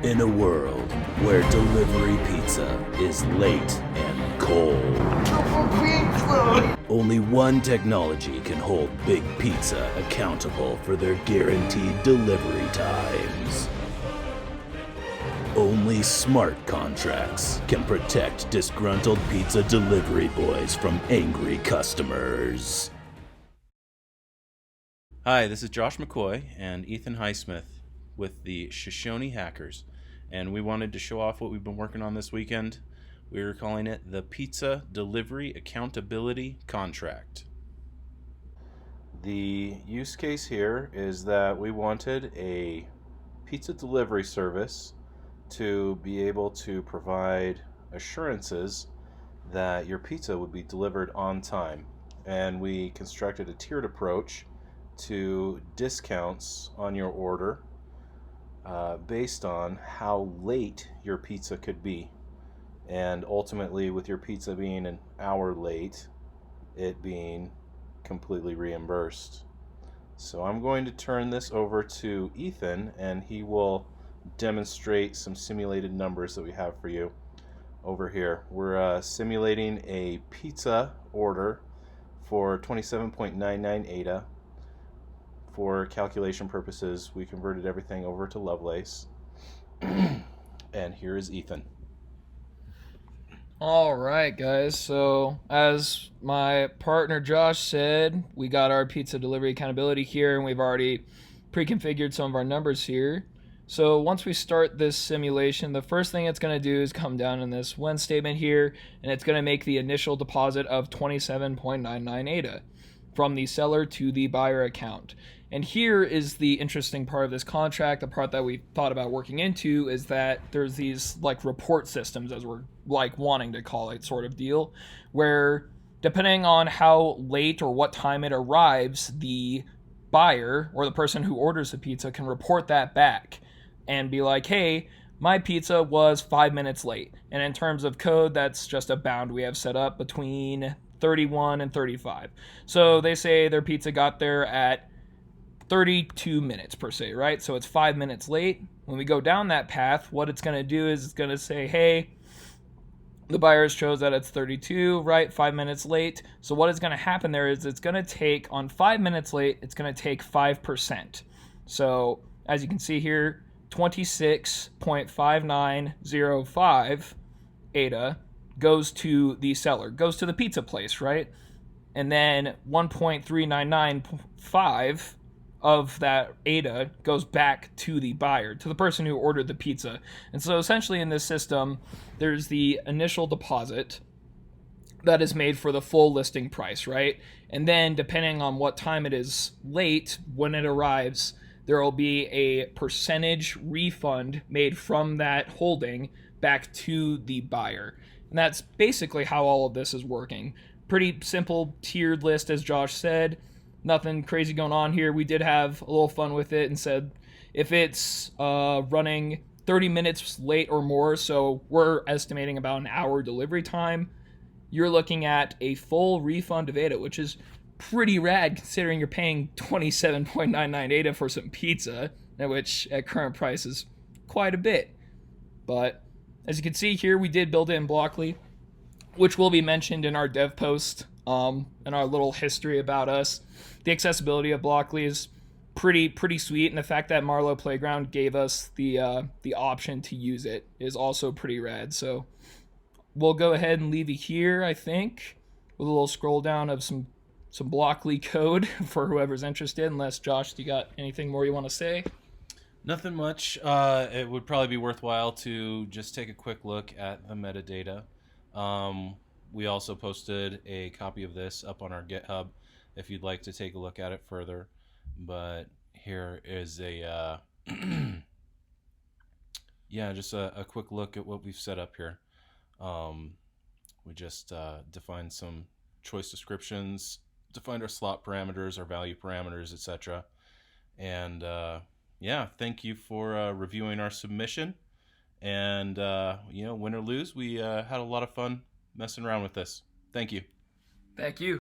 In a world where delivery pizza is late and cold, only one technology can hold Big Pizza accountable for their guaranteed delivery times. Only smart contracts can protect disgruntled pizza delivery boys from angry customers. Hi, this is Josh McCoy and Ethan Highsmith with the Shoshone Hackers, and we wanted to show off what we've been working on this weekend. We were calling it the Pizza Delivery Accountability Contract. The use case here is that we wanted a pizza delivery service to be able to provide assurances that your pizza would be delivered on time. And we constructed a tiered approach to discounts on your order based on how late your pizza could be. And ultimately, with your pizza being an hour late, it being completely reimbursed. So I'm going to turn this over to Ethan, and he will demonstrate some simulated numbers that we have for you over here. We're simulating a pizza order for 27.99 ADA. For calculation purposes, we converted everything over to Lovelace. And here is Ethan. All right, guys. So, as my partner Josh said, we got our pizza delivery accountability here, and we've already pre-configured some of our numbers here. So, once we start this simulation, the first thing it's going to do is come down in this when statement here, and it's going to make the initial deposit of 27.99 ADA from the seller to the buyer account. And here is the interesting part of this contract. The part that we thought about working into is that there's these like report systems, as we're like wanting to call it, sort of deal, where depending on how late or what time it arrives, the buyer or the person who orders the pizza can report that back and be like, hey, my pizza was 5 minutes late. And in terms of code, that's just a bound we have set up between 31 and 35. So they say their pizza got there at 32 minutes per se, right? So it's 5 minutes late. When we go down that path, what it's going to do is it's going to say, hey, the buyers chose that it's 32, right? 5 minutes late. So what is going to happen there is it's going to take, on 5 minutes late, it's going to take 5%. So as you can see here, 26.5905 ADA goes to the seller, goes to the pizza place, right? And then 1.3995 of that ADA goes back to the buyer, to the person who ordered the pizza. And so essentially in this system, there's the initial deposit that is made for the full listing price, right? And then depending on what time it is late, when it arrives, there will be a percentage refund made from that holding back to the buyer. And that's basically how all of this is working. Pretty simple tiered list, as Josh said. Nothing crazy going on here. We did have a little fun with it and said if it's running 30 minutes late or more, so we're estimating about an hour delivery time, you're looking at a full refund of ADA, which is pretty rad considering you're paying 27.99 ADA for some pizza, which at current price is quite a bit. But as you can see here, we did build in Blockly, which will be mentioned in our dev post and our little history about us. The accessibility of Blockly is pretty sweet, and the fact that Marlowe Playground gave us the option to use it is also pretty rad. So we'll go ahead and leave it here, I think, with a little scroll down of some Blockly code for whoever's interested. Unless, Josh, do you got anything more you want to say? Nothing much. It would probably be worthwhile to just take a quick look at the metadata. We also posted a copy of this up on our GitHub if you'd like to take a look at it further. But here is a just a quick look at what we've set up here. We just defined some choice descriptions, defined our slot parameters, our value parameters, etc. And thank you for reviewing our submission. And win or lose, we had a lot of fun messing around with this. Thank you. Thank you.